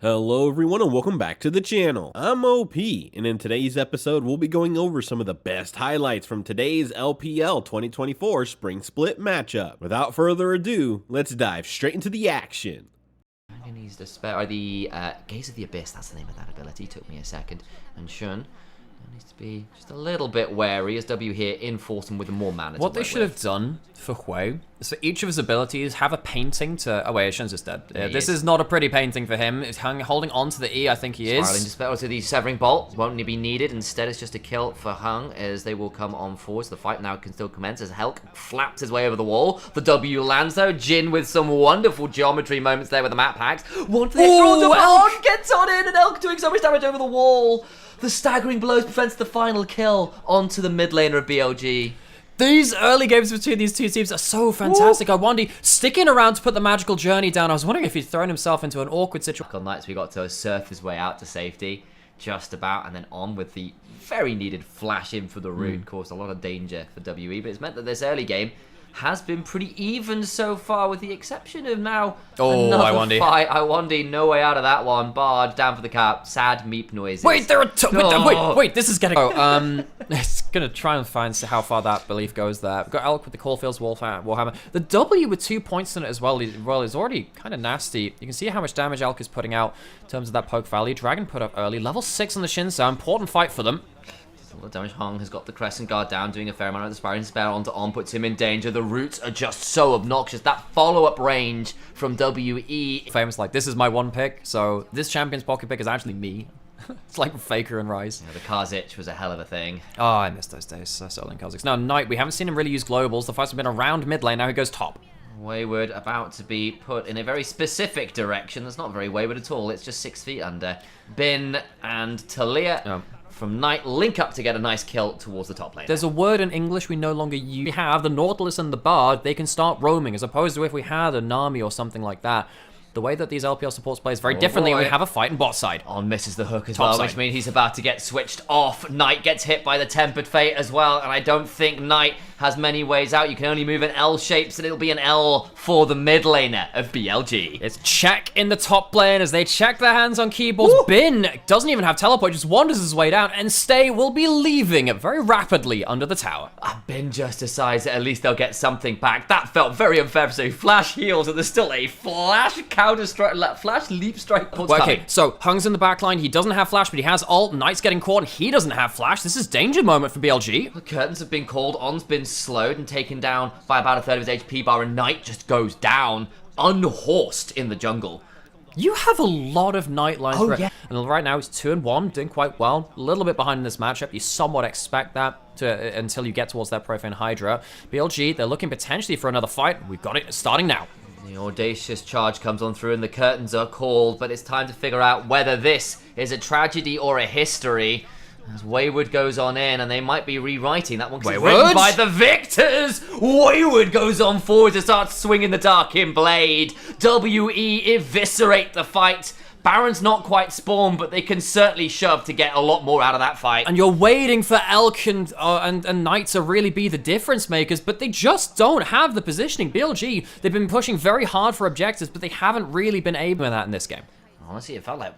Hello everyone and welcome back to the channel. I'm OP, and in today's episode we'll be going over some of the best highlights from today's LPL 2024 Spring Split matchup. Without further ado, let's dive straight into the action. Agony's Despair, or the Gaze of the Abyss, that's the name of that ability, took me a second. And Shun needs to be just a little bit wary as W here enforce him with more mana. What they should have done for Hui is for each of his abilities have a painting to... Oh wait, Shun's just dead. This is not a pretty painting for him. He's holding on to the E, I think he is. Spiraling Despair to the Severing Bolt won't be needed. Instead, it's just a kill for Hung as they will come on forward. So the fight now can still commence as Helk flaps his way over the wall. The W lands though. Jin with some wonderful geometry moments there with the map hacks. One for the Elk gets on in and Elk doing so much damage over the wall. The staggering blows prevents the final kill onto the mid laner of BLG. These early games between these two teams are so fantastic. Iwandi sticking around to put the magical journey down. I was wondering if he'd thrown himself into an awkward situation. On Knights, we got to surf his way out to safety, just about, and then on with the very needed flash in for the root. Caused a lot of danger for WE, but it's meant that this early game has been pretty even so far, with the exception of now another Iwandi. fight. Iwandi, no way out of that one. Bard down for the cap. Sad meep noises. Wait, there are wait, this is getting... Oh, it's gonna try and find how far that belief goes there. We've got Elk with the Caulfield's Warhammer. The W with 2 points in it as well is already kind of nasty. You can see how much damage Elk is putting out in terms of that poke value. Dragon put up early. Level 6 on the Shinsa. Important fight for them. All the damage. Hung has got the Crescent Guard down, doing a fair amount of the Spiraling Despair onto On, puts him in danger. The roots are just so obnoxious. That follow-up range from WE. Famous like, this is my one pick, so this champion's pocket pick is actually me. It's like Faker and Rise. Yeah, the Kha'Zix was a hell of a thing. Oh, I missed those days, soloing Kha'Zix. Now, Knight, we haven't seen him really use globals. The fights have been around mid lane, now he goes top. Wayward about to be put in a very specific direction. That's not very wayward at all. It's just 6 feet under. Bin and Talia from Knight link up to get a nice kill towards the top lane. There's a word in English we no longer use. We have the Nautilus and the Bard, they can start roaming, as opposed to if we had a Nami or something like that. The way that these LPL supports play is very differently when we have a fight in bot side. On misses the hook as well, which means he's about to get switched off. Knight gets hit by the Tempered Fate as well, and I don't think Knight has many ways out. You can only move in L shapes, and it'll be an L for the mid laner of BLG. It's check in the top lane as they check their hands on keyboards. Bin doesn't even have teleport, just wanders his way down, and Stay will be leaving very rapidly under the tower. Bin just decides that at least they'll get something back. That felt very unfair, so flash heals, and there's still a flash counter strike, flash leap strike. Okay, so Hung's in the back line. He doesn't have flash, but he has ult. Knight's getting caught, and he doesn't have flash. This is danger moment for BLG. The curtains have been called. On's been slowed and taken down by about a third of his HP bar, and Knight just goes down, unhorsed in the jungle. You have a lot of Knight lines. Oh, yeah. And right now he's 2-1, doing quite well. A little bit behind in this matchup. You somewhat expect that until you get towards that Profane Hydra. BLG, they're looking potentially for another fight. We've got it starting now. The audacious charge comes on through and the curtains are called, but it's time to figure out whether this is a tragedy or a history. As Wayward goes on in, and they might be rewriting that one because it's written by the victors. Wayward goes on forward to start swinging the Darkin Blade. WE eviscerate the fight. Baron's not quite spawned, but they can certainly shove to get a lot more out of that fight. And you're waiting for Elk and Knight to really be the difference makers, but they just don't have the positioning. BLG, they've been pushing very hard for objectives, but they haven't really been able to that in this game. Honestly, it felt like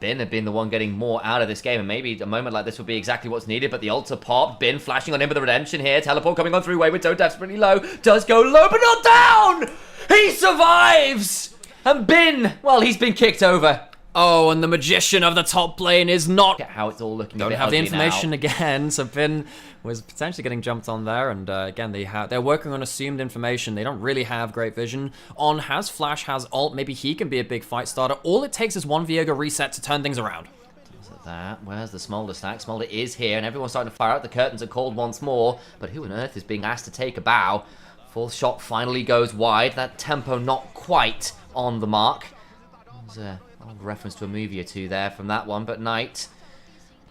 Bin had been the one getting more out of this game, and maybe a moment like this would be exactly what's needed, but the ults are popped. Bin flashing on in with the redemption here. Teleport coming on through. Wayward so desperately low. Does go low, but not down! He survives! And Bin, well, he's been kicked over. Oh, and the magician of the top lane is not... How it's all looking. Don't have the information again, so Bin was potentially getting jumped on there, and again, they're working on assumed information. They don't really have great vision. On has flash, has ult. Maybe he can be a big fight starter. All it takes is one Viego reset to turn things around. That. Where's the Smolder stack? Smolder is here, and everyone's starting to fire out. The curtains are called once more, but who on earth is being asked to take a bow? Fourth shot finally goes wide. That tempo not quite on the mark. There's a reference to a movie or two there from that one, but Knight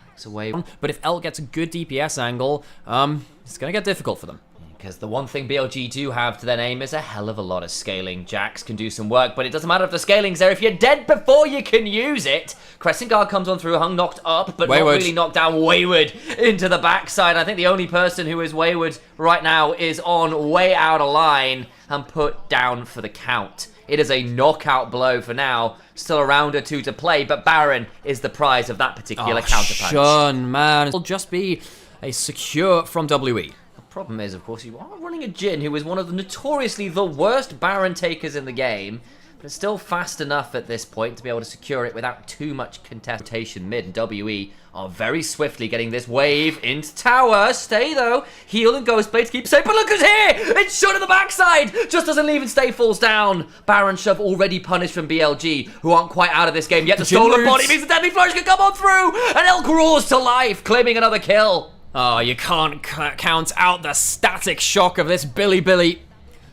backs away. But if L gets a good DPS angle, it's going to get difficult for them. Because the one thing BLG do have to their name is a hell of a lot of scaling. Jax can do some work, but it doesn't matter if the scaling's there. If you're dead before you can use it. Crescent Guard comes on through. Hung knocked up, but not really knocked down. Wayward into the backside. I think the only person who is Wayward right now is on way out of line and put down for the count. It is a knockout blow for now. Still a round or two to play, but Baron is the prize of that particular counterpunch. Shun, man. It'll just be a secure from WE. The problem is, of course, you are running a Jhin who is one of the notoriously the worst Baron takers in the game, but it's still fast enough at this point to be able to secure it without too much contestation mid. And WE are very swiftly getting this wave into tower. Stay, though. Heal and Ghostblade to keep safe. But look who's here! It's Shun in the backside! Just doesn't leave and Stay falls down. Baron Shove already punished from BLG, who aren't quite out of this game yet. The stolen body means the Deadly Flourish can come on through! And Elk roars to life, claiming another kill. Oh, you can't count out the static shock of this Bilibili.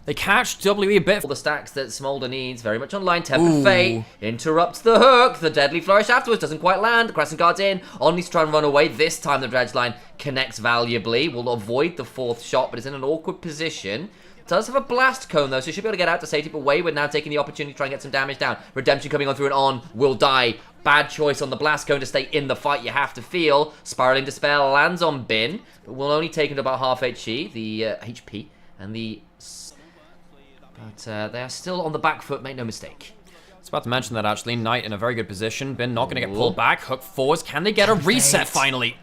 They catch WE a bit. All the stacks that Smolder needs, very much online. Tempered Fate interrupts the hook. The Deadly Flourish afterwards doesn't quite land. The Crescent Guard's in. On needs to try and run away. This time the Dredge line connects valuably. Will avoid the fourth shot, but is in an awkward position. Does have a blast cone though, so should be able to get out to safety, but Wayward now taking the opportunity to try and get some damage down. Redemption coming on through and on, will die. Bad choice on the blast cone to stay in the fight, you have to feel. Spiraling Despair lands on Bin, but will only take into about half HP, and the... But they are still on the back foot, make no mistake. I was about to mention that actually. Knight in a very good position. Bin not going to get pulled back. Hook forwards. Can they get a reset finally?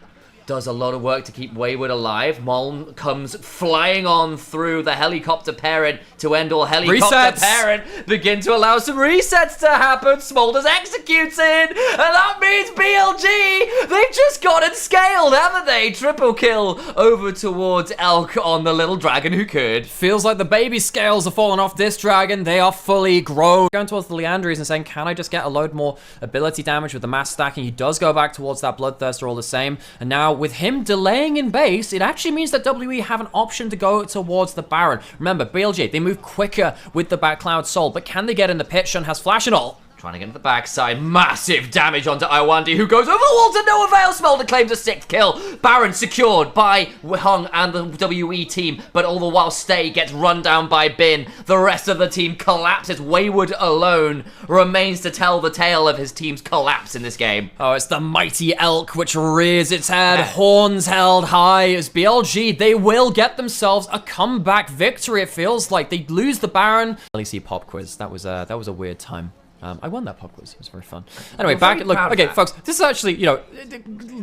Does a lot of work to keep Wayward alive. Muln comes flying on through the helicopter parent to end all helicopter parent. Begin to allow some resets to happen. Smolder's executing. And that means BLG, they've just gotten scaled, haven't they? Triple kill over towards Elk on the little dragon who could. Feels like the baby scales are falling off this dragon. They are fully grown. Going towards the Leandries and saying, can I just get a load more ability damage with the mass stacking? He does go back towards that Bloodthirster all the same. And now with him delaying in base, it actually means that WE have an option to go towards the Baron. Remember, BLG, they move quicker with the Backcloud Soul, but can they get in the pit? Shun has flash and all. Trying to get into the backside. Massive damage onto Iwandi, who goes over the wall to no avail. Smolder claims a 6th kill. Baron secured by Hung and the WE team, but all the while Stay gets run down by Bin. The rest of the team collapses. Wayward alone remains to tell the tale of his team's collapse in this game. Oh, it's the mighty Elk which rears its head, horns held high. As BLG, they will get themselves a comeback victory. It feels like they lose the Baron. LEC pop quiz. That was a weird time. I won that pop quiz. It was very fun. Anyway, back. Look, okay, folks. This is actually, you know,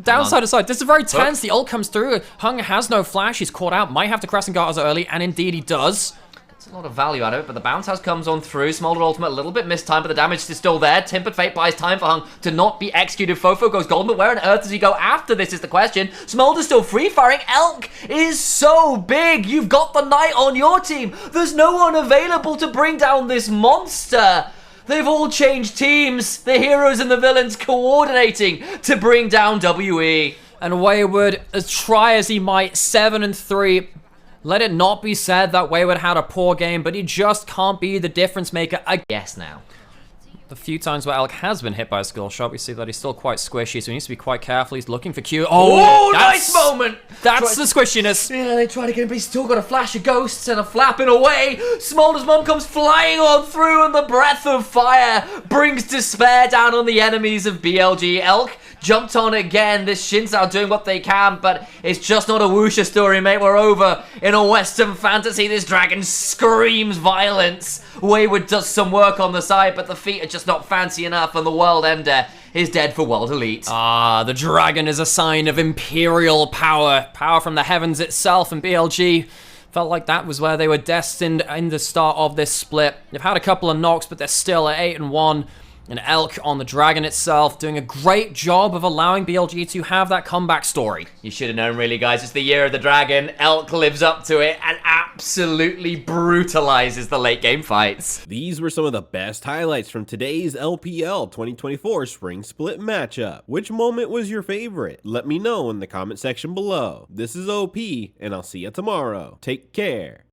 downside aside, this is very tense. The ult comes through. Hung has no flash. He's caught out. Might have to Crescent Guard early, and indeed he does. It's a lot of value out of it, but the bounce house comes on through. Smolder ultimate, a little bit mistimed, but the damage is still there. Tempered Fate buys time for Hung to not be executed. Fofo goes golden, but where on earth does he go after this is the question. Smolder's still free firing. Elk is so big. You've got the Knight on your team. There's no one available to bring down this monster. They've all changed teams. The heroes and the villains coordinating to bring down WE. And Wayward, as try as he might, 7-3. Let it not be said that Wayward had a poor game, but he just can't be the difference maker. I guess now. The few times where Elk has been hit by a skill shot, we see that he's still quite squishy, so he needs to be quite careful. He's looking for Q. Oh, nice moment! That's the squishiness. Yeah, they try to get him, but he's still got a flash of ghosts and a flapping away. Smolder's mum comes flying on through, and the breath of fire brings despair down on the enemies of BLG. Elk jumped on again. This Shinzao doing what they can, but it's just not a Wuxia story, mate. We're over in a Western fantasy. This dragon screams violence. Wayward does some work on the side, but the feet are just not fancy enough, and the World Ender is dead for World Elite. Ah, the dragon is a sign of imperial power. Power from the heavens itself, and BLG felt like that was where they were destined in the start of this split. They've had a couple of knocks, but they're still at 8-1. And Elk on the dragon itself doing a great job of allowing BLG to have that comeback story. You should have known, really, guys. It's the year of the dragon. Elk lives up to it and absolutely brutalizes the late game fights. These were some of the best highlights from today's LPL 2024 Spring Split matchup. Which moment was your favorite? Let me know in the comment section below. This is OP, and I'll see you tomorrow. Take care.